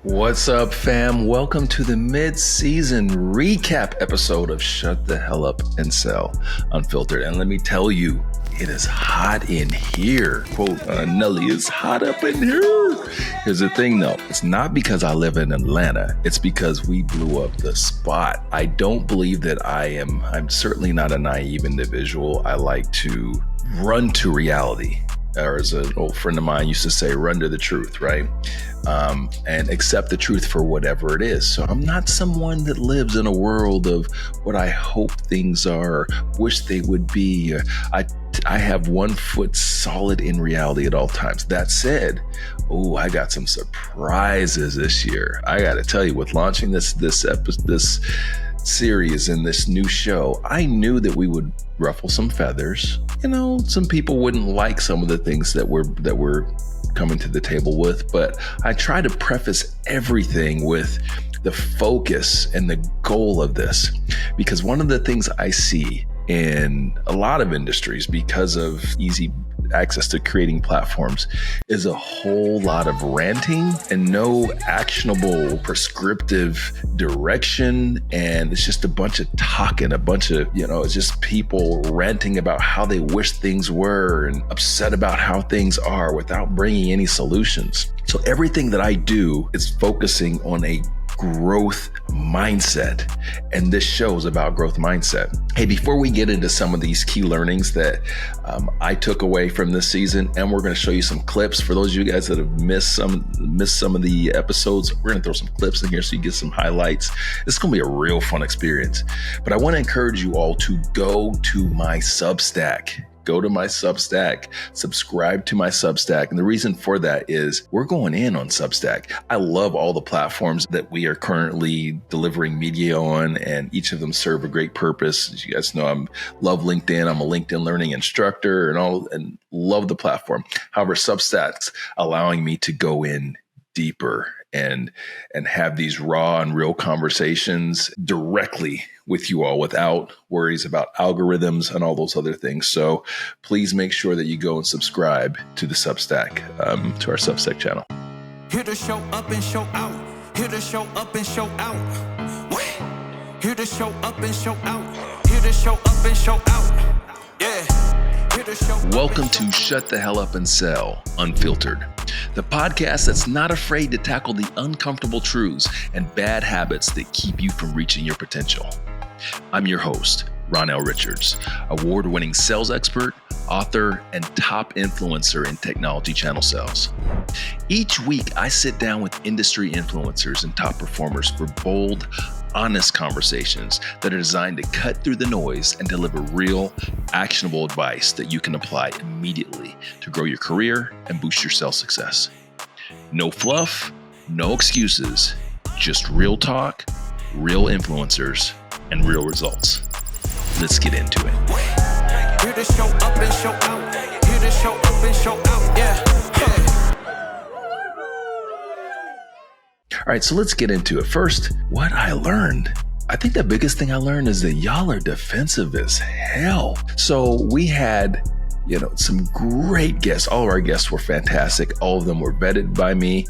What's up, fam? Welcome to the mid-season recap episode of Shut the Hell Up and Sell Unfiltered. And let me tell you, it is hot in here. Quote, Nelly, it's hot up in here. Here's the thing though, it's not because I live in Atlanta. It's because we blew up the spot. I don't believe that I'm certainly not a naive individual. I like to run to reality. Or as an old friend of mine used to say, run to the truth, right? And accept the truth for whatever it is. So I'm not someone that lives in a world of what I hope things are, or wish they would be. I have one foot solid in reality at all times. That said, I got some surprises this year. I got to tell you, with launching this series and this new show, I knew that we would ruffle some feathers. You know, some people wouldn't like some of the things that we're coming to the table with, but I try to preface everything with the focus and the goal of this, because one of the things I see in a lot of industries, because of easy access to creating platforms, is a whole lot of ranting and no actionable prescriptive direction. And it's just a bunch of talking, it's just people ranting about how they wish things were and upset about how things are without bringing any solutions. So everything that I do is focusing on a growth mindset, and this show is about growth mindset. Hey, before we get into some of these key learnings that I took away from this season, and we're going to show you some clips for those of you guys that have missed some of the episodes. We're going to throw some clips in here so you get some highlights. It's going to be a real fun experience. But I want to encourage you all to go to my Substack. Go to my Substack, subscribe to my Substack. And the reason for that is we're going in on Substack. I love all the platforms that we are currently delivering media on, and each of them serve a great purpose. As you guys know, I love LinkedIn. I'm a LinkedIn learning instructor and love the platform. However, Substack's allowing me to go in deeper and have these raw and real conversations directly with you all without worries about algorithms and all those other things. So please make sure that you go and subscribe to the Substack, to our Substack channel. Here to show up and show out. Here to show up and show out. What? Here to show up and show out. Here to show up and show out. Yeah. Welcome to Shut the Hell Up and Sell Unfiltered, the podcast that's not afraid to tackle the uncomfortable truths and bad habits that keep you from reaching your potential. I'm your host, Ronnell Richards, award-winning sales expert, author, and top influencer in technology channel sales. Each week, I sit down with industry influencers and top performers for bold, honest conversations that are designed to cut through the noise and deliver real, actionable advice that you can apply immediately to grow your career and boost your sales success. No fluff, no excuses, just real talk, real influencers, and real results. Let's get into it. Here to show up and show out. Here to show up and show out. Yeah. All right, so let's get into it. First, what I learned. I think the biggest thing I learned is that y'all are defensive as hell. So we had, some great guests. All of our guests were fantastic. All of them were vetted by me.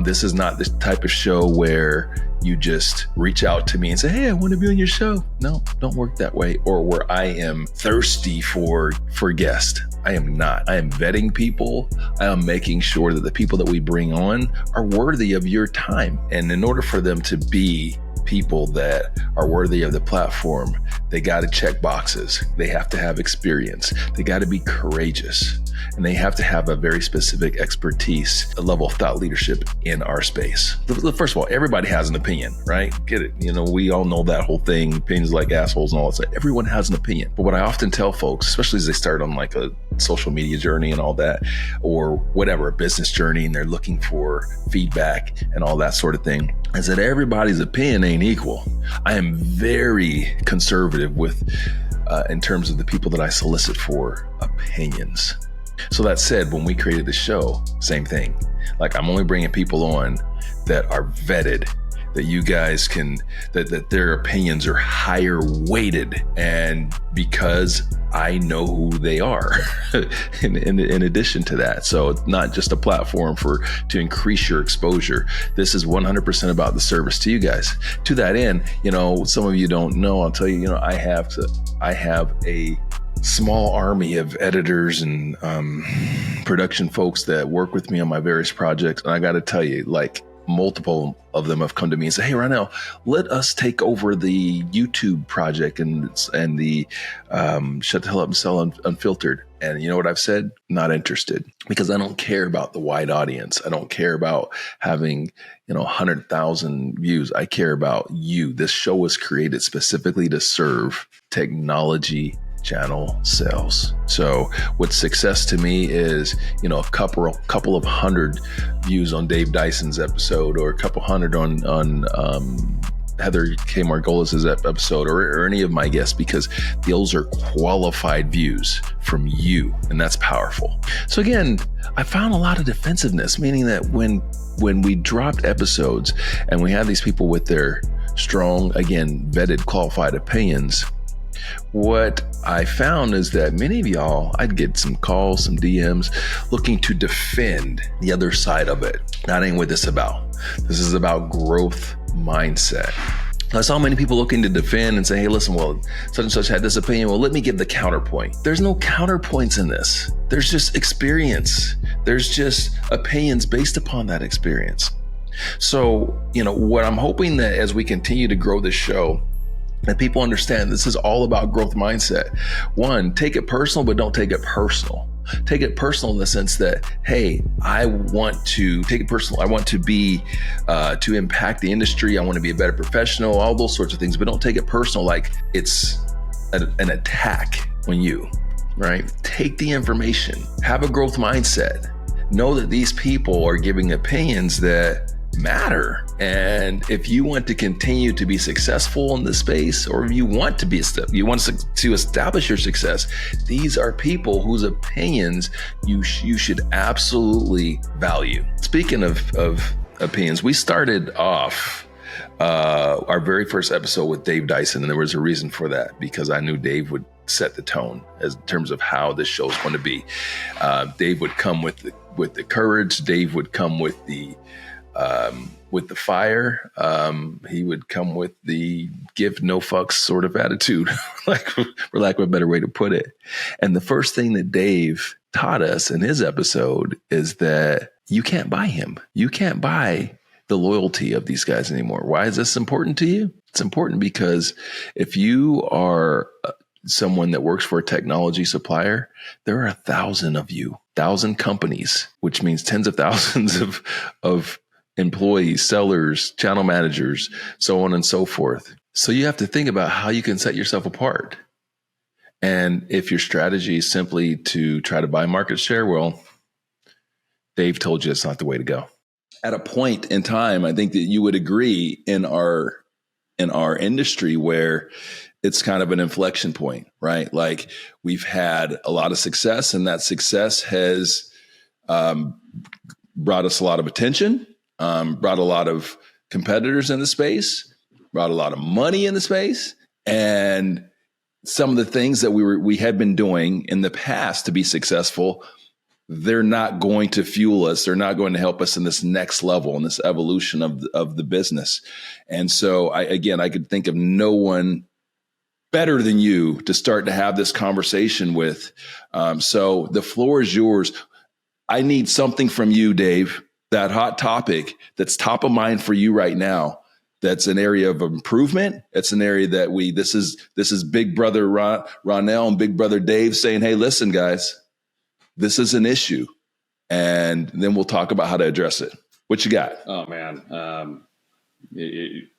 This is not the type of show where you just reach out to me and say, hey, I want to be on your show. No, don't work that way. Or where I am thirsty for guests. I am not. I am vetting people. I am making sure that the people that we bring on are worthy of your time. And in order for them to be people that are worthy of the platform, they got to check boxes. They have to have experience. They got to be courageous. And they have to have a very specific expertise, a level of thought leadership in our space. First of all, everybody has an opinion, right? Get it? We all know that whole thing, opinions like assholes and all that stuff. Everyone has an opinion. But what I often tell folks, especially as they start on like a social media journey and all that, or whatever, a business journey, and they're looking for feedback and all that sort of thing, is that everybody's opinion ain't equal. I am very conservative with, in terms of the people that I solicit for opinions. So that said, when we created the show, same thing. Like, I'm only bringing people on that are vetted, that you guys can, that their opinions are higher weighted. And because I know who they are in addition to that. So it's not just a platform to increase your exposure. This is 100% about the service to you guys. To that end, some of you don't know, I'll tell you, I have a small army of editors and production folks that work with me on my various projects. And I got to tell you, like, multiple of them have come to me and say, "Hey, Ronnell, let us take over the YouTube project and the Shut the Hell Up and Sell Unfiltered." And you know what I've said? Not interested, because I don't care about the wide audience. I don't care about having 100,000 views. I care about you. This show was created specifically to serve technology channel sales. So what success to me is, a couple of hundred views on Dave Dyson's episode, or a couple hundred on Heather K. Margolis's episode, or any of my guests, because those are qualified views from you, and that's powerful. So again, I found a lot of defensiveness, meaning that when we dropped episodes and we had these people with their strong, again, vetted, qualified opinions, what I found is that many of y'all, I'd get some calls, some DMs looking to defend the other side of it. That ain't what this is about. This is about growth mindset. I saw many people looking to defend and say, "Hey, listen, well, such and such had this opinion. Well, let me give the counterpoint." There's no counterpoints in this. There's just experience. There's just opinions based upon that experience. So, what I'm hoping that as we continue to grow this show, that people understand this is all about growth mindset. One, take it personal, but don't take it personal. Take it personal in the sense that, hey, I want to take it personal. I want to be, to impact the industry. I want to be a better professional, all those sorts of things, but don't take it personal like it's an attack on you, right? Take the information, have a growth mindset. Know that these people are giving opinions that matter. And if you want to continue to be successful in this space, or if you want to establish your success, these are people whose opinions you should absolutely value. Speaking of opinions, we started off our very first episode with Dave Dyson, and there was a reason for that, because I knew Dave would set the tone as in terms of how this show is going to be. Dave would come with the courage. Dave would come with the fire. He would come with the give no fucks sort of attitude, like, for lack of a better way to put it. And the first thing that Dave taught us in his episode is that you can't buy him. You can't buy the loyalty of these guys anymore. Why is this important to you? It's important because if you are someone that works for a technology supplier, there are 1,000 of you, 1,000 companies, which means tens of thousands of employees, sellers, channel managers, so on and so forth. So you have to think about how you can set yourself apart. And if your strategy is simply to try to buy market share, well, Dave told you it's not the way to go. At a point in time, I think that you would agree in our industry where it's kind of an inflection point, right? Like, we've had a lot of success, and that success has brought us a lot of attention, brought a lot of competitors in the space, brought a lot of money in the space. And some of the things that we had been doing in the past to be successful, they're not going to fuel us. They're not going to help us in this next level, in this evolution of the business. And so I could think of no one better than you to start to have this conversation with. So the floor is yours. I need something from you, Dave, that hot topic that's top of mind for you right now. That's an area of improvement. It's an area that this is Big Brother Ronnell and Big Brother Dave saying, "Hey, listen, guys, this is an issue." And then we'll talk about how to address it. What you got? Oh, man.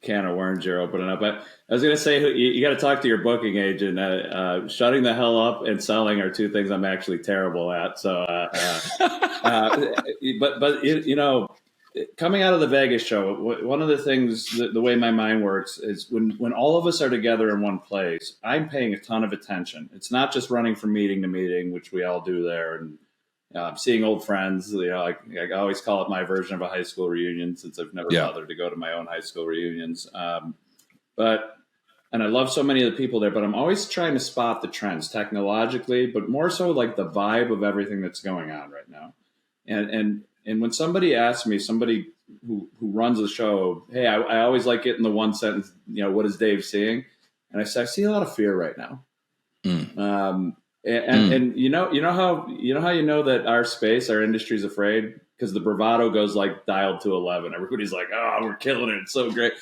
Can of worms you're opening up. But I was going to say, you got to talk to your booking agent. Shutting the hell up and selling are two things I'm actually terrible at. So, but coming out of the Vegas show, one of the things, the way my mind works is when all of us are together in one place, I'm paying a ton of attention. It's not just running from meeting to meeting, which we all do there, and seeing old friends. I always call it my version of a high school reunion, since I've never bothered to go to my own high school reunions. And I love so many of the people there, but I'm always trying to spot the trends technologically, but more so like the vibe of everything that's going on right now. And when somebody asks me, somebody who runs the show, hey, I always like getting the one sentence, what is Dave seeing? And I say, I see a lot of fear right now. And you know how that our space, our industry is afraid, because the bravado goes like dialed to 11. Everybody's like, oh, we're killing it. It's so great.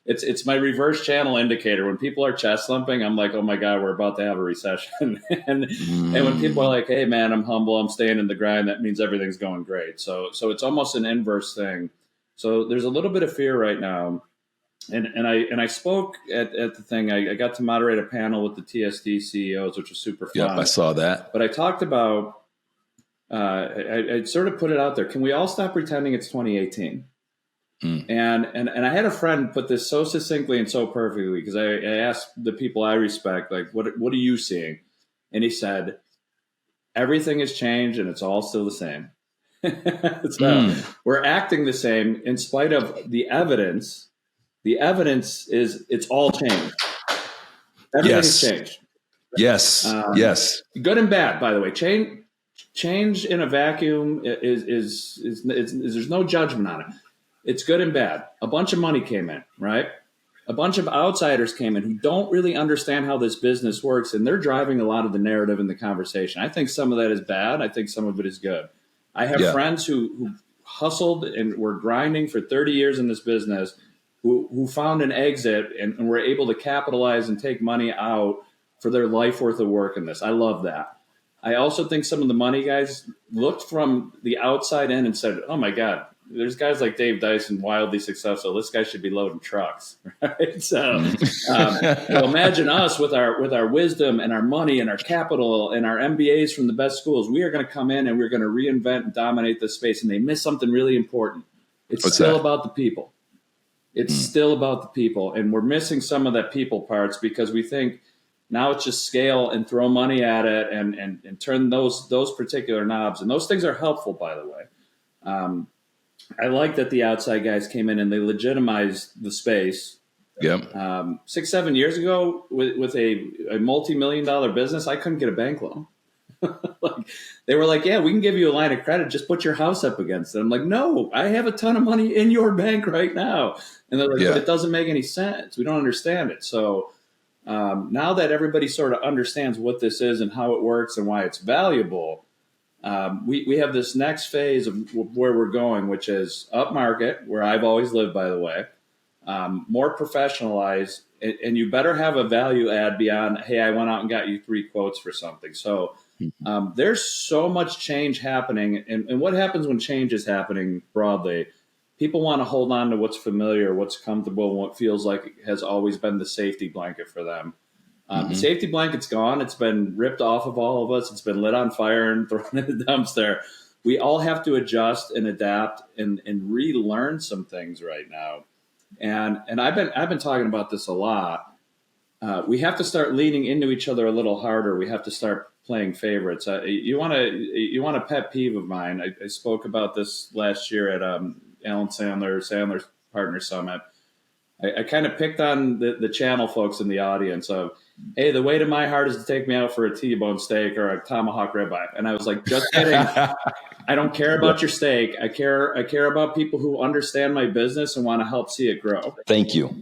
It's my reverse channel indicator. When people are chest slumping, I'm like, oh my God, we're about to have a recession. and when people are like, hey man, I'm humble, I'm staying in the grind, that means everything's going great. So it's almost an inverse thing. So there's a little bit of fear right now. And I spoke at the thing. I got to moderate a panel with the TSD CEOs, which was super fun. Yeah, I saw that. But I talked about, I sort of put it out there. Can we all stop pretending it's 2018? And I had a friend put this so succinctly and so perfectly, because I asked the people I respect, like, what are you seeing? And he said, everything has changed and it's all still the same. So we're acting the same in spite of the evidence. The evidence is it's all changed. Everything has changed. Yes. Yes. Good and bad, by the way. Change in a vacuum is there's no judgment on it. It's good and bad. A bunch of money came in, right? A bunch of outsiders came in who don't really understand how this business works, and they're driving a lot of the narrative in the conversation. I think some of that is bad. I think some of it is good. I have friends who hustled and were grinding for 30 years in this business, who found an exit and were able to capitalize and take money out for their life worth of work in this. I love that. I also think some of the money guys looked from the outside in and said, oh my God, there's guys like Dave Dyson, wildly successful. This guy should be loading trucks, right? So imagine us with our wisdom and our money and our capital and our MBAs from the best schools. We are going to come in and we're going to reinvent and dominate this space. And they miss something really important. It's still about the people. It's still about the people. And we're missing some of that people parts because we think now it's just scale and throw money at it and turn those particular knobs. And those things are helpful, by the way. I like that the outside guys came in and they legitimized the space. Yep. 6-7 years ago with a multi-million-dollar business, I couldn't get a bank loan. They were like, yeah, we can give you a line of credit. Just put your house up against it. I'm like, no, I have a ton of money in your bank right now. And they're like, but it doesn't make any sense. We don't understand it. So now that everybody sort of understands what this is and how it works and why it's valuable, we have this next phase of where we're going, which is upmarket, where I've always lived, by the way, more professionalized, and you better have a value add beyond, hey, I went out and got you 3 quotes for something. So there's so much change happening. And what happens when change is happening broadly? People want to hold on to what's familiar, what's comfortable, and what feels like it has always been the safety blanket for them. The safety blanket's gone. It's been ripped off of all of us. It's been lit on fire and thrown in the dumpster. We all have to adjust and adapt and relearn some things right now. And I've been talking about this a lot. We have to start leaning into each other a little harder. We have to start playing favorites. You want a pet peeve of mine. I spoke about this last year at Alan Sandler's Partner Summit. I kind of picked on the channel folks in the audience of, hey, the way to my heart is to take me out for a T-bone steak or a tomahawk ribeye. And I was like, just kidding. I don't care about your steak. I care about people who understand my business and want to help see it grow. Thank you.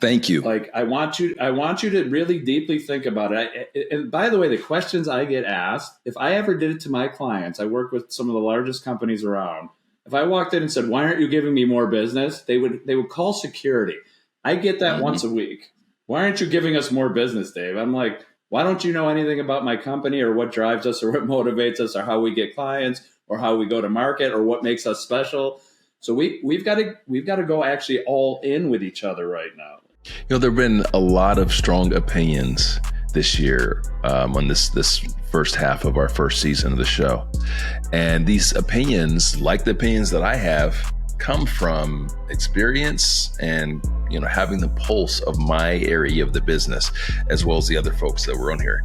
Thank you. I want you to really deeply think about it. And by the way, the questions I get asked, if I ever did it to my clients, I work with some of the largest companies around. If I walked in and said, why aren't you giving me more business? They would call security. I get that once a week. Why aren't you giving us more business, Dave? I'm like, why don't you know anything about my company or what drives us or what motivates us or how we get clients or how we go to market or what makes us special? So we've got to go actually all in with each other right now. There have been a lot of strong opinions this year on this first half of our first season of the show. And these opinions, like the opinions that I have, come from experience and having the pulse of my area of the business, as well as the other folks that were on here.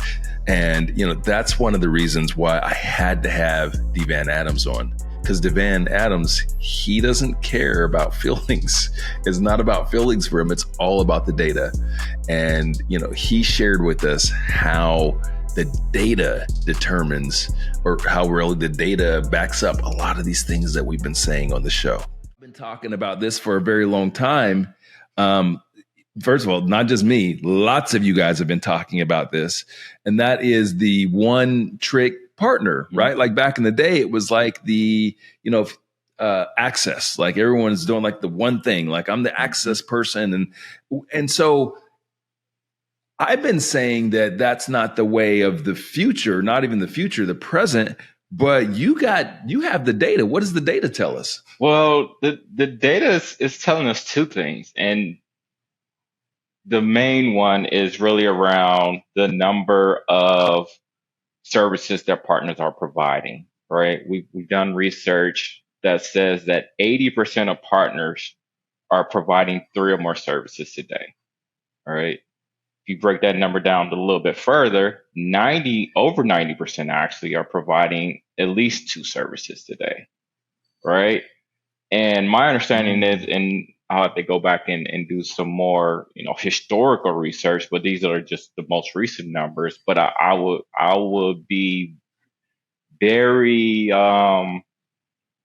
And, that's one of the reasons why I had to have Devan Adams on. Because Devan Adams, he doesn't care about feelings. It's not about feelings for him. It's all about the data. And, he shared with us how the data determines, or how really the data backs up a lot of these things that we've been saying on the show. I've been talking about this for a very long time. First of all, not just me, lots of you guys have been talking about this. And that is the one trick partner, right? Like back in the day, it was like the, access, like everyone's doing like the one thing, like I'm the access person. And so I've been saying that that's not the way of the future, not even the future, the present, but you have the data. What does the data tell us? Well, the data is telling us two things. And the main one is really around the number of services that partners are providing, right? We've done research that says that 80% of partners are providing 3 or more services today, all right? If you break that number down a little bit further, over 90% actually are providing at least 2 services today, right? And my understanding is, and I'll have to go back and do some more, historical research, but these are just the most recent numbers. But I would be very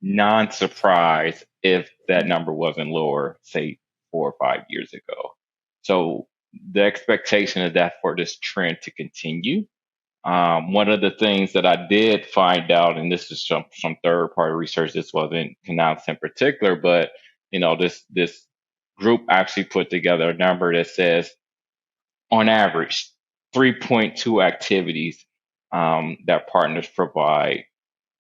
non-surprised if that number wasn't lower, say 4 or 5 years ago. So the expectation is that for this trend to continue. One of the things that I did find out, and this is some third-party research, this wasn't Canals in particular, but this group actually put together a number that says, on average, 3.2 activities that partners provide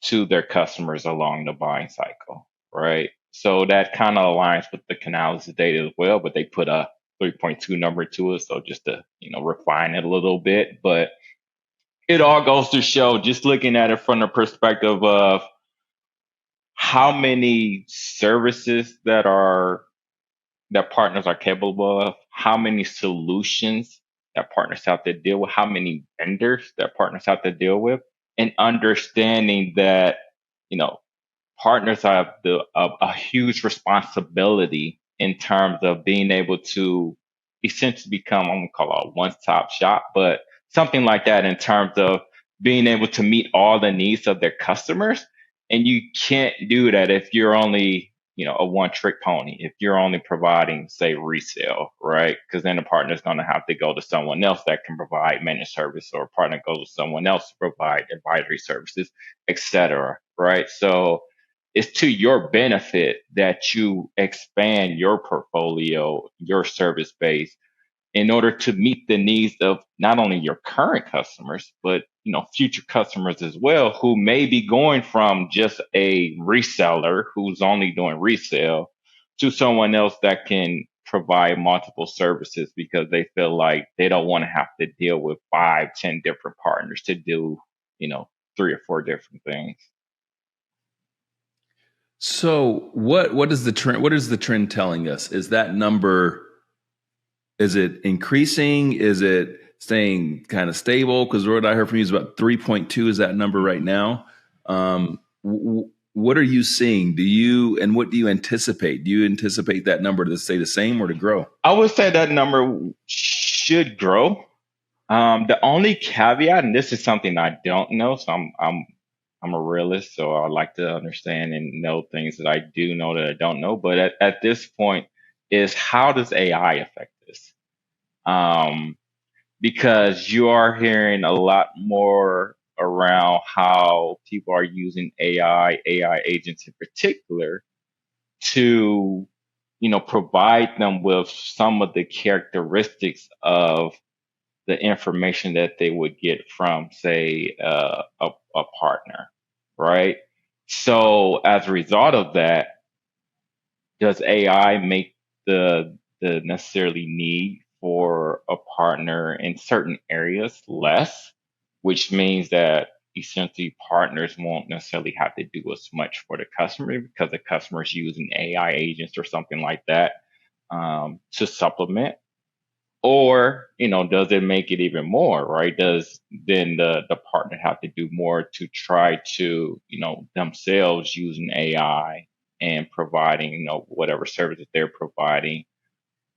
to their customers along the buying cycle, right? So that kind of aligns with the Canals data as well, but they put a 3.2 number to it, so just to refine it a little bit, but it all goes to show, just looking at it from the perspective of how many services that partners are capable of, how many solutions that partners have to deal with, how many vendors that partners have to deal with, and understanding that, partners have a huge responsibility in terms of being able to essentially become, I'm going to call it a one-stop shop, but something like that in terms of being able to meet all the needs of their customers. And you can't do that if you're only, a one-trick pony, if you're only providing, say, resale, right? Because then the partner is going to have to go to someone else that can provide managed service, or a partner goes to someone else to provide advisory services, et cetera, right? So it's to your benefit that you expand your portfolio, your service base, in order to meet the needs of not only your current customers, but future customers as well, who may be going from just a reseller who's only doing resale to someone else that can provide multiple services, because they feel like they don't want to have to deal with 5, 10 different partners to do 3 or 4 different things. So what is the trend? What is the trend telling us? Is that number, is it increasing? Is it staying kind of stable? Because what I heard from you is about 3.2 is that number right now. What are you seeing? And what do you anticipate? Do you anticipate that number to stay the same or to grow? I would say that number should grow. The only caveat, and this is something I don't know, so I'm a realist, so I like to understand and know things that I do know that I don't know. But at this point, is how does AI affect this? Because you are hearing a lot more around how people are using AI agents in particular, to, provide them with some of the characteristics of the information that they would get from, say, a partner, right? So as a result of that, does AI make the necessarily need for a partner in certain areas less, which means that essentially partners won't necessarily have to do as much for the customer because the customer is using AI agents or something like that? to supplement? Or, does it make it even more, right? Does then the partner have to do more to try to, themselves using AI and providing, whatever service that they're providing,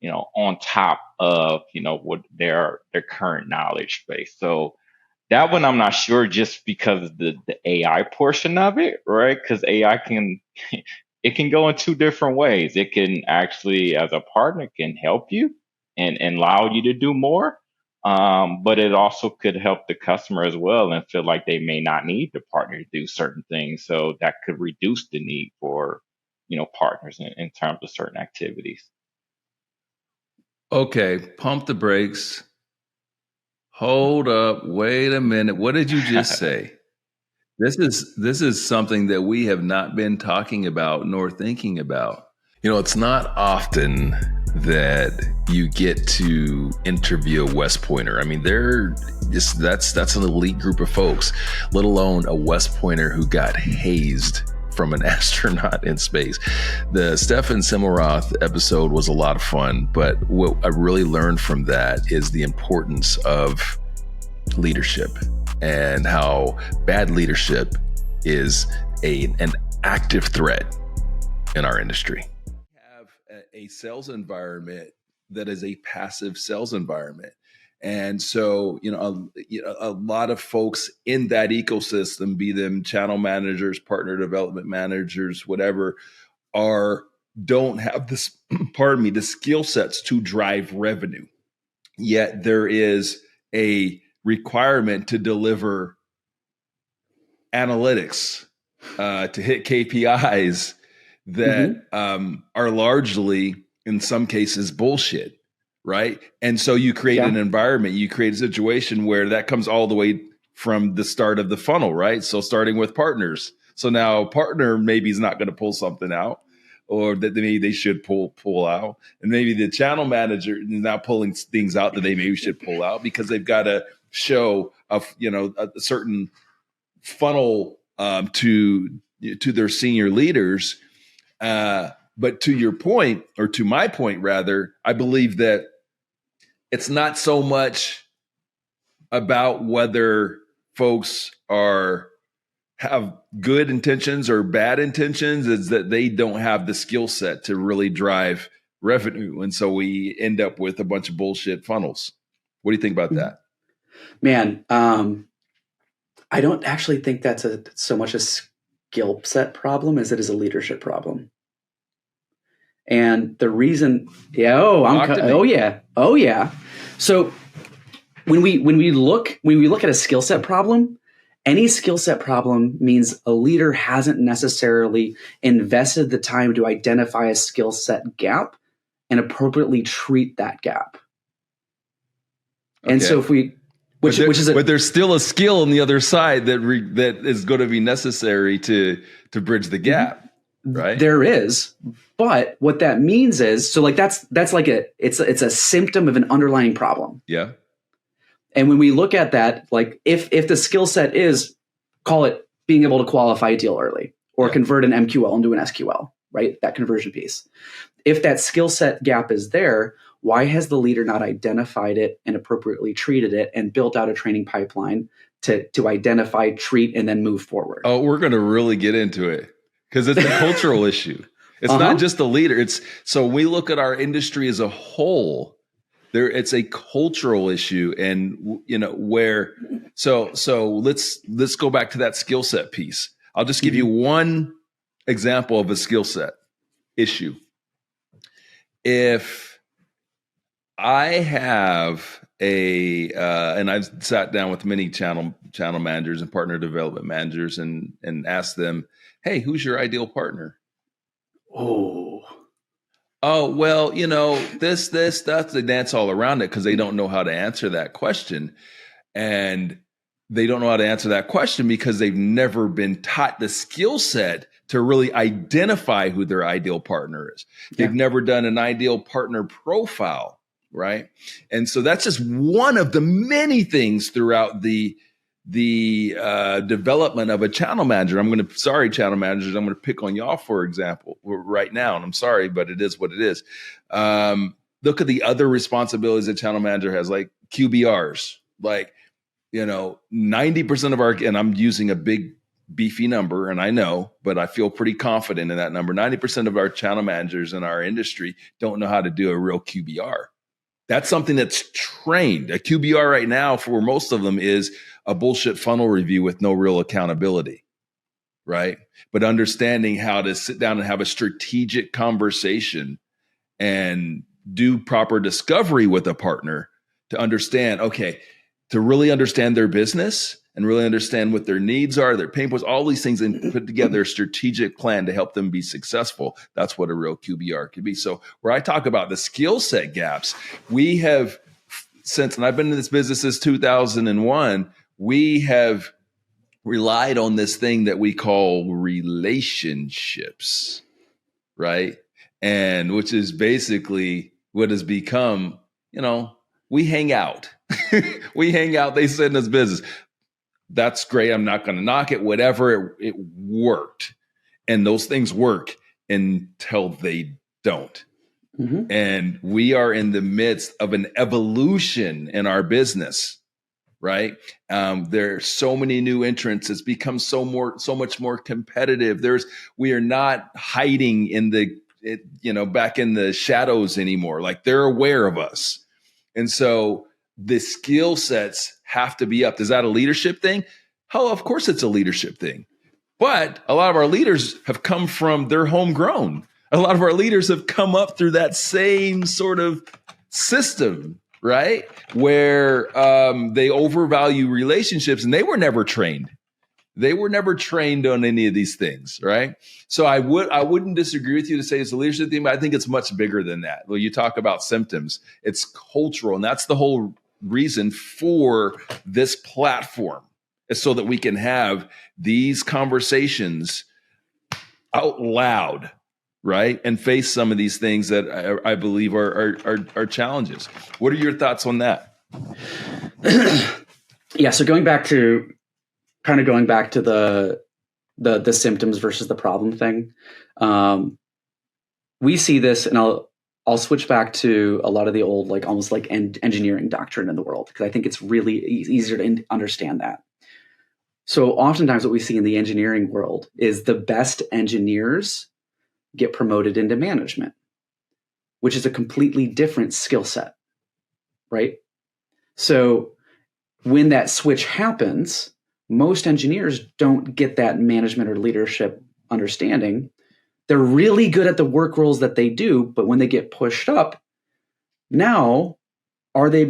on top of, what their current knowledge base. So that one I'm not sure, just because of the AI portion of it, right? Because AI can it can go in two different ways. It can actually, as a partner, can help you and allow you to do more. But it also could help the customer as well and feel like they may not need the partner to do certain things. So that could reduce the need for, partners in terms of certain activities. Okay, pump the brakes. Hold up. Wait a minute. What did you just say? This is something that we have not been talking about nor thinking about. It's not often that you get to interview a West Pointer. I mean, that's an elite group of folks, let alone a West Pointer who got hazed from an astronaut in space. The Stefan Simmelroth episode was a lot of fun, but what I really learned from that is the importance of leadership and how bad leadership is an active threat in our industry. We have a sales environment that is a passive sales environment. And so, a lot of folks in that ecosystem, be them channel managers, partner development managers, whatever, don't have this, the skill sets to drive revenue. Yet there is a requirement to deliver analytics, to hit KPIs that are largely, in some cases, bullshit. Right. And so you create an environment, you create a situation where that comes all the way from the start of the funnel. Right. So starting with partners. So now partner maybe is not going to pull something out, or that maybe they should pull out. And maybe the channel manager is not pulling things out that they maybe should pull out, because they've got to show a certain funnel to their senior leaders. But to your point, or to my point rather, I believe that it's not so much about whether folks have good intentions or bad intentions, is that they don't have the skill set to really drive revenue. And so we end up with a bunch of bullshit funnels. What do you think about that? Man, I don't actually think that's so much a skill set problem as it is a leadership problem. And the reason, oh yeah. So when we look at a skill set problem, any skill set problem means a leader hasn't necessarily invested the time to identify a skill set gap and appropriately treat that gap. Okay. And so but there's still a skill on the other side that is going to be necessary to bridge the gap. Right. There is. But what that means is, so like that's like it's a symptom of an underlying problem. Yeah. And when we look at that, like if the skill set is, call it being able to qualify a deal early or convert an MQL into an SQL, right? That conversion piece. If that skill set gap is there, why has the leader not identified it and appropriately treated it and built out a training pipeline to identify, treat, and then move forward? Oh, we're going to really get into it, because it's a cultural issue. It's not just the leader. So we look at our industry as a whole. It's a cultural issue, and so let's go back to that skill set piece. I'll just give you one example of a skill set issue. If I have and I've sat down with many channel managers and partner development managers and asked them, hey, who's your ideal partner? Oh, well, this, that's the dance all around it, because they don't know how to answer that question. And they don't know how to answer that question because they've never been taught the skill set to really identify who their ideal partner is. They've never done an ideal partner profile, right? And so that's just one of the many things throughout the the development of a channel manager. Channel managers, I'm going to pick on y'all, for example, right now. And I'm sorry, but it is what it is. Look at the other responsibilities a channel manager has, like QBRs, like, 90% of our, and I'm using a big beefy number, and I know, but I feel pretty confident in that number. 90% of our channel managers in our industry don't know how to do a real QBR. That's something that's trained. A QBR right now for most of them is a bullshit funnel review with no real accountability, right? But understanding how to sit down and have a strategic conversation and do proper discovery with a partner to understand, okay, to really understand their business and really understand what their needs are, their pain points, all these things, and put together a strategic plan to help them be successful. That's what a real QBR could be. So where I talk about the skill set gaps, we have, and I've been in this business since 2001, we have relied on this thing that we call relationships, right? And which is basically what has become, we hang out. We hang out. They sit in this business. That's great. I'm not going to knock it. Whatever. It worked. And those things work until they don't. Mm-hmm. And we are in the midst of an evolution in our business, right? There are so many new entrants. It's become so much more competitive. We are not hiding in back in the shadows anymore. Like, they're aware of us. And so the skill sets have to be up. Is that a leadership thing? Oh, of course it's a leadership thing. But a lot of our leaders have come from, they're homegrown. A lot of our leaders have come up through that same sort of system, right? Where they overvalue relationships, and they were never trained. They were never trained on any of these things, right? So I wouldn't disagree with you to say it's a leadership thing, but I think it's much bigger than that. Well, you talk about symptoms. It's cultural, and that's the whole reason for this platform, is so that we can have these conversations out loud, right? And face some of these things that I believe are challenges. What are your thoughts on that? Yeah. So going back to the symptoms versus the problem thing, we see this, and I'll switch back to a lot of the old, like almost like engineering doctrine in the world, because I think it's really easier to understand that. So oftentimes what we see in the engineering world is the best engineers get promoted into management, which is a completely different skill set, right? So when that switch happens, most engineers don't get that management or leadership understanding. They're really good at the work roles that they do, but when they get pushed up, now do they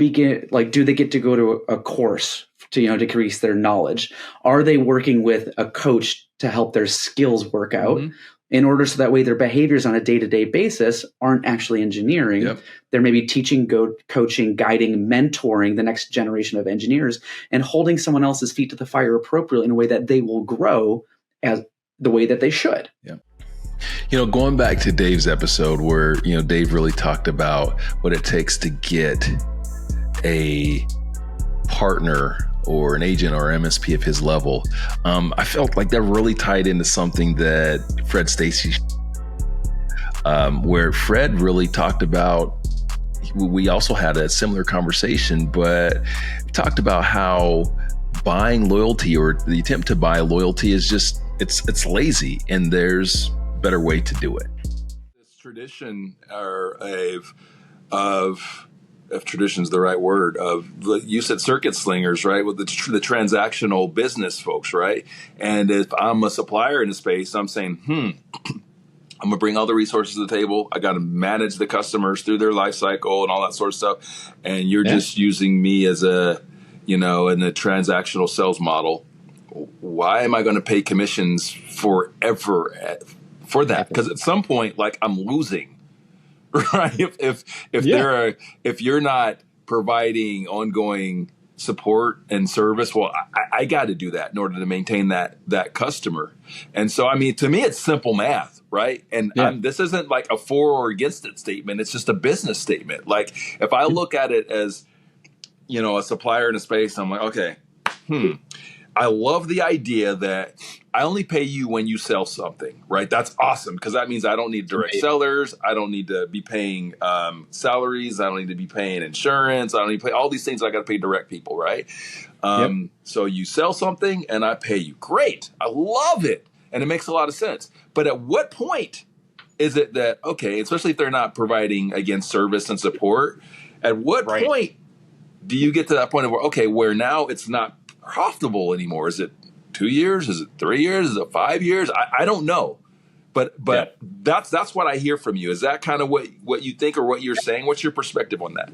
get to go to a course to decrease their knowledge? Are they working with a coach to help their skills work out? Mm-hmm. In order so that way their behaviors on a day-to-day basis aren't actually engineering. Yep. They're maybe teaching, coaching, guiding, mentoring the next generation of engineers, and holding someone else's feet to the fire appropriately in a way that they will grow as the way that they should. Yeah. Going back to Dave's episode where, Dave really talked about what it takes to get a partner or an agent or MSP of his level. I felt like that really tied into something that Fred Stacy, where Fred really talked about, we also had a similar conversation, but talked about how buying loyalty, or the attempt to buy loyalty, is just, it's lazy, and there's a better way to do it. This tradition if tradition's the right word, you said circuit slingers, right? With the transactional business folks, right? And if I'm a supplier in the space, I'm saying, I'm going to bring all the resources to the table. I got to manage the customers through their life cycle and all that sort of stuff. And you're just using me as in the transactional sales model. Why am I going to pay commissions forever for that? Because at some point, like, I'm losing. Right. If you're not providing ongoing support and service, well, I got to do that in order to maintain that customer. And so, to me, it's simple math, right? And this isn't like a for or against it statement. It's just a business statement. Like, if I look at it as, a supplier in a space, I'm like, okay, I love the idea that I only pay you when you sell something, right? That's awesome because that means I don't need direct sellers. I don't need to be paying salaries. I don't need to be paying insurance. I don't need to pay all these things. I got to pay direct people, right? So you sell something and I pay you. Great. I love it. And it makes a lot of sense. But at what point is it that, okay, especially if they're not providing, again, service and support, at what point do you get to that point of where, okay, where now it's not profitable anymore? Is it 2 years? Is it 3 years? Is it 5 years? I don't know. But that's what I hear from you. Is that kind of what you think or what you're saying? What's your perspective on that?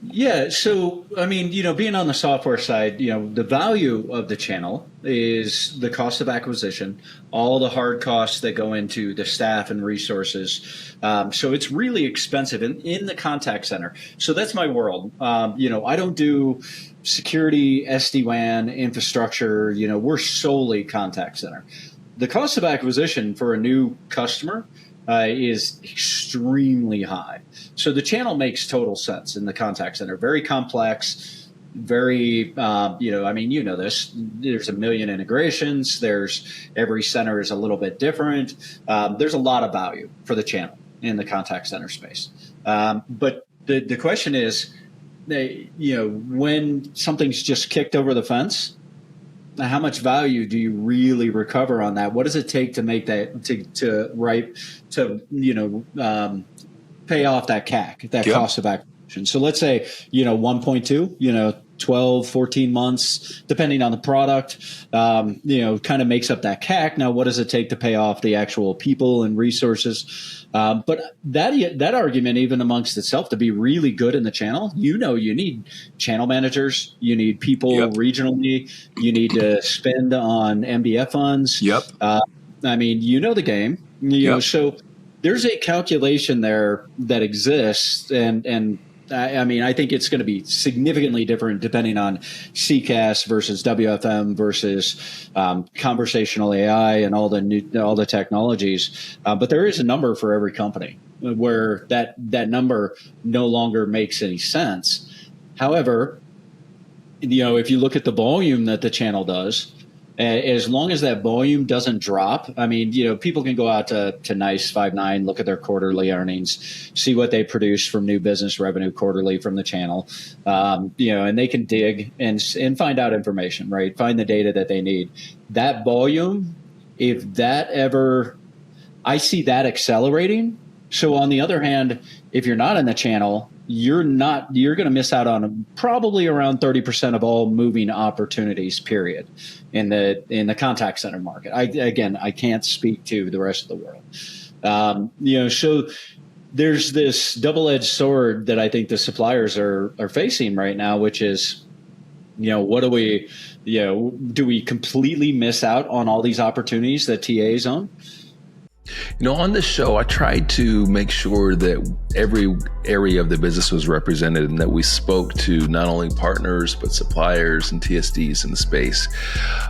Yeah. So, I mean, being on the software side, the value of the channel is the cost of acquisition, all the hard costs that go into the staff and resources. So it's really expensive in the contact center. So that's my world. I don't do security, SD-WAN, infrastructure. We're solely contact center. The cost of acquisition for a new customer is extremely high. So the channel makes total sense in the contact center. Very complex, very, this. There's a million integrations. Every center is a little bit different. There's a lot of value for the channel in the contact center space. But the question is, when something's just kicked over the fence, how much value do you really recover on that? What does it take to make that pay off that CAC, that cost of acquisition? So let's say 1.2, 12, 14 months, depending on the product, kind of makes up that CAC. Now, what does it take to pay off the actual people and resources? But that argument, even amongst itself, to be really good in the channel, you need channel managers, you need people regionally, you need to spend on MBF funds. The game, so there's a calculation there that exists, and I think it's going to be significantly different depending on CCaaS versus WFM versus conversational AI and all the technologies. But there is a number for every company where that number no longer makes any sense. However, if you look at the volume that the channel does, as long as that volume doesn't drop, people can go out to NICE 5.9, look at their quarterly earnings, see what they produce from new business revenue quarterly from the channel, and they can dig and find out information, right? Find the data that they need. That volume, I see that accelerating. So on the other hand, if you're not in the channel, you're going to miss out on probably around 30% of all moving opportunities, period, in the contact center market. I can't speak to the rest of the world. So there's this double-edged sword that I think the suppliers are facing right now, which is, what do we completely miss out on all these opportunities that TAs own? On this show, I tried to make sure that every area of the business was represented and that we spoke to not only partners, but suppliers and TSDs in the space.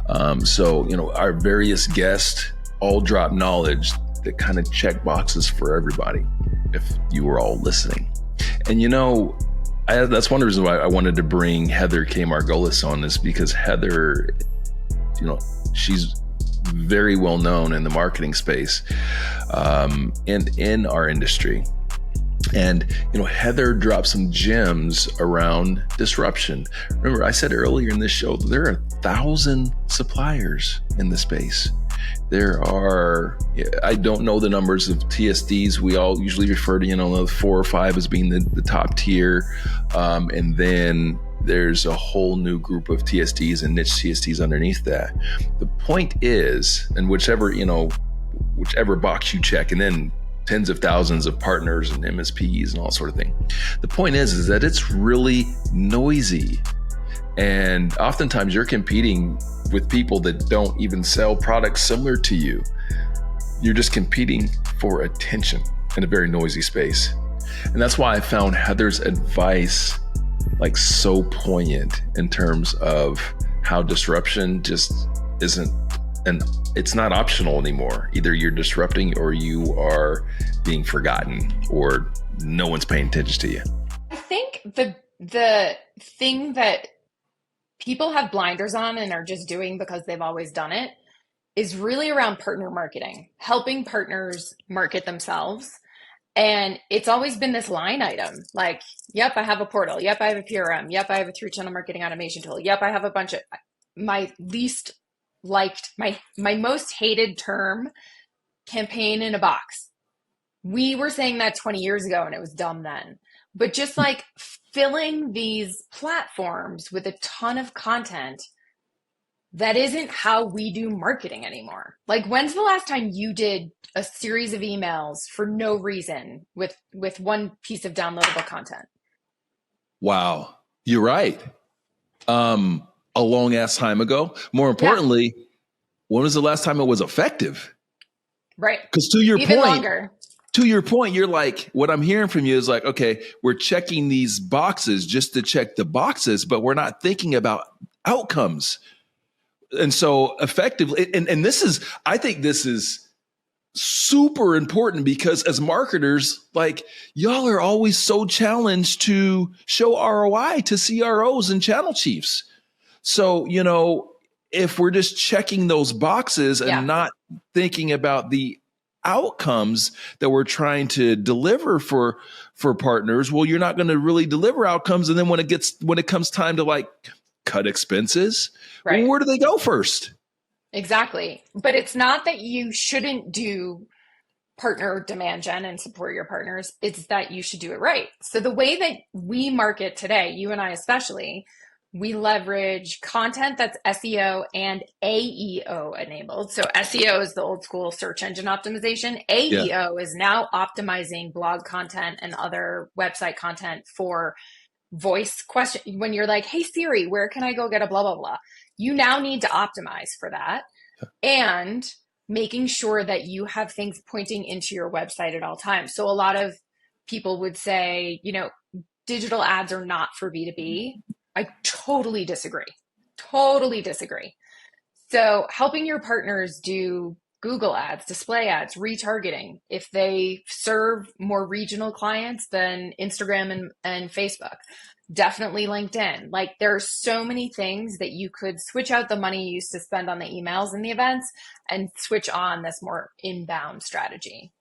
Our various guests all drop knowledge that kind of check boxes for everybody if you were all listening. And, that's one of the reasons why I wanted to bring Heather K. Margolis on, is because Heather, she's very well known in the marketing space and in our industry. And, Heather dropped some gems around disruption. Remember, I said earlier in this show, there are 1,000 suppliers in the space. There are, I don't know the numbers of TSDs. We all usually refer to, the 4 or 5 as being the top tier. And then there's a whole new group of TSDs and niche TSDs underneath that. The point is, and whichever box you check, and then tens of thousands of partners and MSPs and all sort of thing. The point is that it's really noisy. And oftentimes you're competing with people that don't even sell products similar to you. You're just competing for attention in a very noisy space. And that's why I found Heather's advice so poignant in terms of how disruption just isn't, and it's not optional anymore. Either you're disrupting or you are being forgotten or no one's paying attention to you. I think the thing that people have blinders on and are just doing because they've always done it is really around partner marketing, helping partners market themselves. And it's always been this line item like, yep, I have a portal. Yep, I have a PRM. Yep, I have a 3-channel marketing automation tool. Yep, I have a bunch of my least liked, my most hated term, campaign in a box. We were saying that 20 years ago and it was dumb then. But just like filling these platforms with a ton of content that isn't how we do marketing anymore. Like, when's the last time you did a series of emails for no reason with one piece of downloadable content? Wow, you're right. A long ass time ago. More importantly, when was the last time it was effective? Right. Because to your Even point, longer. To your point, you're like, what I'm hearing from you is like, okay, we're checking these boxes just to check the boxes, but we're not thinking about outcomes. And so effectively, and this is, I think this is super important because as marketers, like y'all are always so challenged to show ROI to CROs and channel chiefs. So, you know, if we're just checking those boxes and not thinking about the outcomes that we're trying to deliver for partners, well, you're not going to really deliver outcomes. And then when it comes time to like cut expenses, well, where do they go first? Exactly. But it's not that you shouldn't do partner demand gen and support your partners. It's that you should do it right. So the way that we market today, you and I especially, we leverage content that's SEO and AEO enabled. So SEO is the old school search engine optimization. AEO is now optimizing blog content and other website content for voice question. When you're like, hey Siri, where can I go get a blah, blah, blah? You now need to optimize for that. And making sure that you have things pointing into your website at all times. So a lot of people would say, you know, digital ads are not for B2B. I totally disagree. Totally disagree. So helping your partners do Google ads, display ads, retargeting, if they serve more regional clients than Instagram and Facebook, definitely LinkedIn. Like there are so many things that you could switch out the money you used to spend on the emails and the events and switch on this more inbound strategy.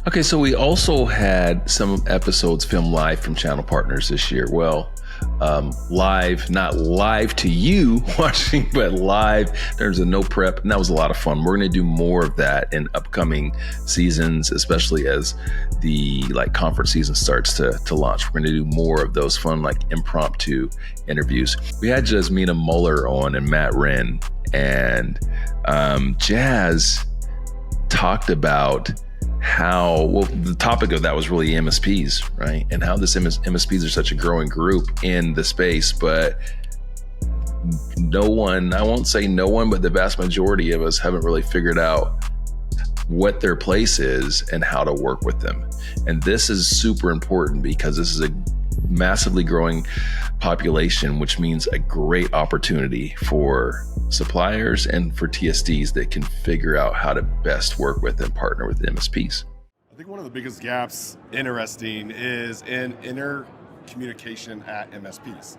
Okay, so we also had some episodes filmed live from channel partners this year. Well, live, not live to you watching, but live in terms of no prep. And that was a lot of fun. We're going to do more of that in upcoming seasons, especially as the conference season starts to launch. We're going to do more of those fun, impromptu interviews. We had Jasmina Muller on and Matt Wren, and Jazz talked about how, well, the topic of that was really MSPs, right? And how this MSPs are such a growing group in the space, but no one, I won't say no one, but the vast majority of us haven't really figured out what their place is and how to work with them. And this is super important because this is a massively growing population, which means a great opportunity for suppliers and for TSDs that can figure out how to best work with and partner with MSPs. I think one of the biggest gaps, interesting, is in intercommunication at MSPs.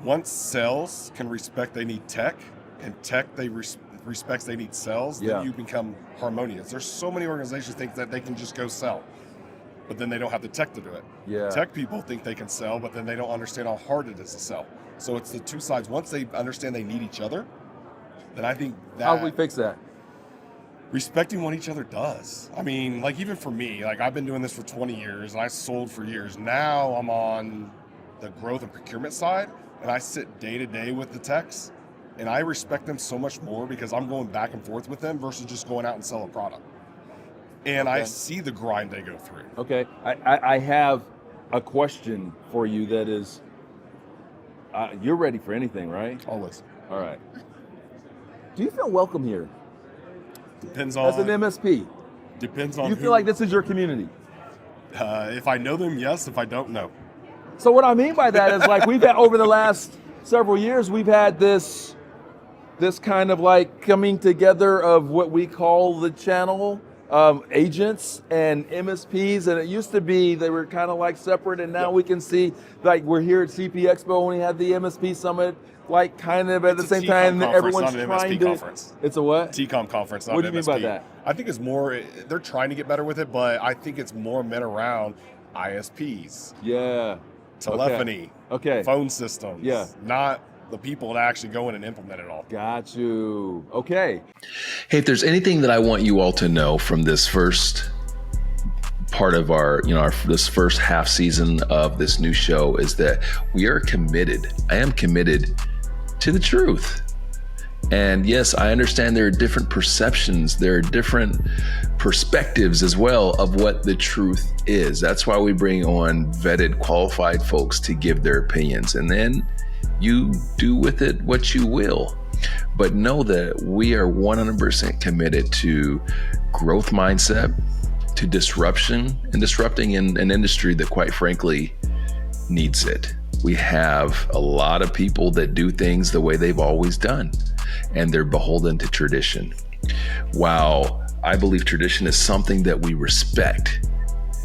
Once sales can respect they need tech, and tech they respects they need sales, then you become harmonious. There's so many organizations think that they can just go sell, but then they don't have the tech to do it. Tech people think they can sell, but then they don't understand how hard it is to sell. So it's the two sides. Once they understand they need each other, then I think that... How do we fix that? Respecting what each other does. I mean, even for me, I've been doing this for 20 years, and I sold for years. Now I'm on the growth and procurement side, and I sit day to day with the techs, and I respect them so much more because I'm going back and forth with them versus just going out and sell a product. And I see the grind they go through. Okay, I have a question for you that is, you're ready for anything, right? Always. All right. Do you feel welcome here? Depends on... As an MSP? Depends on Do you feel like this is your community? If I know them, yes. If I don't, no. So what I mean by that is we've had, over the last several years, we've had this kind of coming together of what we call the channel agents and MSPs, and it used to be they were kind of like separate, and now we can see, like we're here at CP Expo when we had the MSP Summit, like kind of at the same time everyone's trying to. Conference. It's a what? TCOM conference. Not What do an you mean MSP. by that? I think it's more. They're trying to get better with it, but I think it's more meant around ISPs, Yeah. telephony, Okay. phone systems. Yeah. Not the people that actually go in and implement it all. Got you. Okay. Hey, if there's anything that I want you all to know from this first part of this first half season of this new show, is that we are committed. I am committed to the truth. And yes, I understand there are different perceptions, there are different perspectives as well of what the truth is. That's why we bring on vetted, qualified folks to give their opinions. And then you do with it what you will. But know that we are 100% committed to growth mindset, to disruption, and disrupting in an industry that, quite frankly, needs it. We have a lot of people that do things the way they've always done, and they're beholden to tradition. While I believe tradition is something that we respect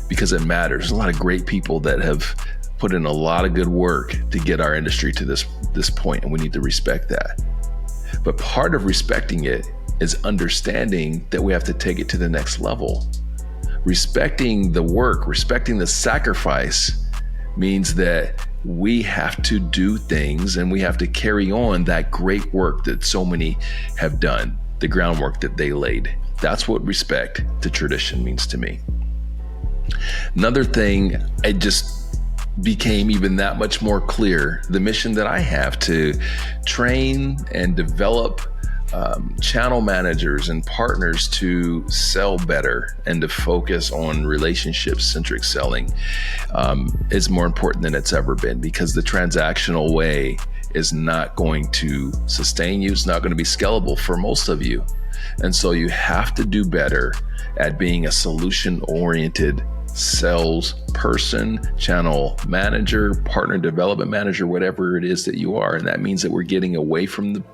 because it matters. There's a lot of great people that have put in a lot of good work to get our industry to this point, and we need to respect that. But part of respecting it is understanding that we have to take it to the next level. Respecting the work, respecting the sacrifice means that we have to do things and we have to carry on that great work that so many have done, the groundwork that they laid. That's what respect to tradition means to me. Another thing, it just became even that much more clear, the mission that I have to train and develop channel managers and partners to sell better and to focus on relationship-centric selling is more important than it's ever been, because the transactional way is not going to sustain you. It's not going to be scalable for most of you. And so you have to do better at being a solution-oriented sales person, channel manager, partner development manager, whatever it is that you are. And that means that we're getting away from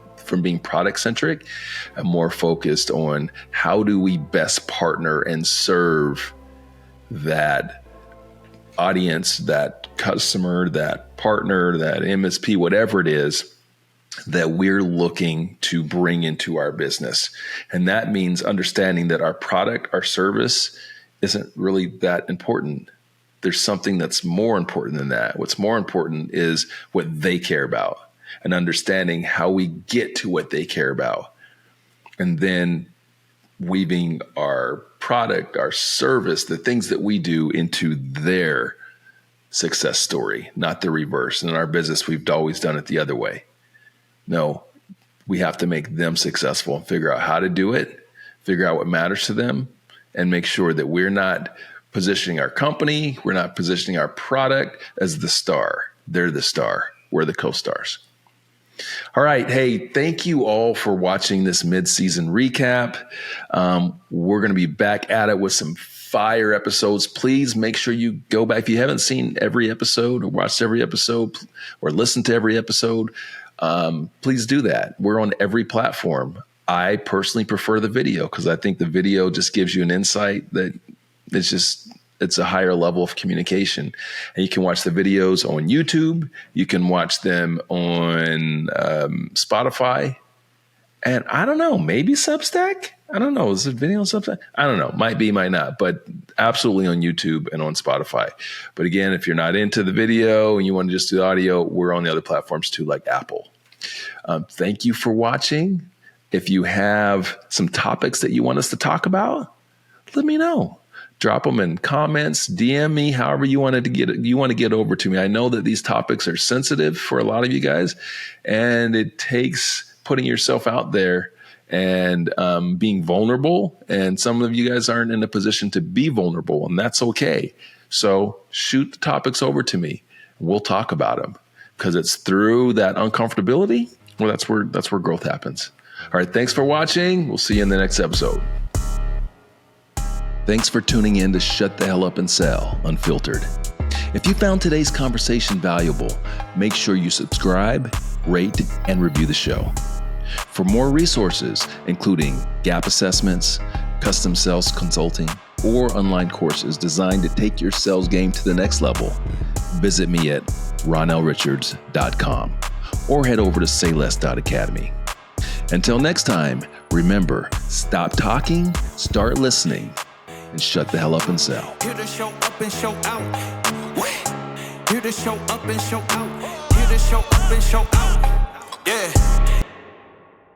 being product centric and more focused on how do we best partner and serve that audience, that customer, that partner, that MSP, whatever it is that we're looking to bring into our business. And that means understanding that our product, our service isn't really that important. There's something that's more important than that. What's more important is what they care about, and understanding how we get to what they care about, and then weaving our product, our service, the things that we do into their success story, not the reverse. And in our business, we've always done it the other way. No, we have to make them successful and figure out how to do it, figure out what matters to them, and make sure that we're not positioning our company, we're not positioning our product as the star. They're the star. We're the co-stars. All right. Hey, thank you all for watching this mid-season recap. We're going to be back at it with some fire episodes. Please make sure you go back. If you haven't seen every episode or watched every episode or listened to every episode, please do that. We're on every platform. I personally prefer the video because I think the video just gives you an insight that it's a higher level of communication. And you can watch the videos on YouTube. You can watch them on Spotify. And I don't know, maybe Substack? I don't know. Is it video on Substack? I don't know. Might be, might not. But absolutely on YouTube and on Spotify. But again, if you're not into the video and you want to just do the audio, we're on the other platforms too, like Apple. Thank you for watching. If you have some topics that you want us to talk about, let me know. Drop them in comments, DM me, however you want to get over to me. I know that these topics are sensitive for a lot of you guys, and it takes putting yourself out there and being vulnerable. And some of you guys aren't in a position to be vulnerable, and that's okay. So shoot the topics over to me. We'll talk about them, because it's through that uncomfortability. Well, that's where growth happens. All right. Thanks for watching. We'll see you in the next episode. Thanks for tuning in to Shut the Hell Up and Sell Unfiltered. If you found today's conversation valuable, make sure you subscribe, rate, and review the show. For more resources, including gap assessments, custom sales consulting, or online courses designed to take your sales game to the next level, visit me at ronnellrichards.com or head over to sayless.academy. Until next time, remember, stop talking, start listening, and shut the hell up and sell. Here to show up and show out. Here to show up and show out. Here to show up and show out. Yeah.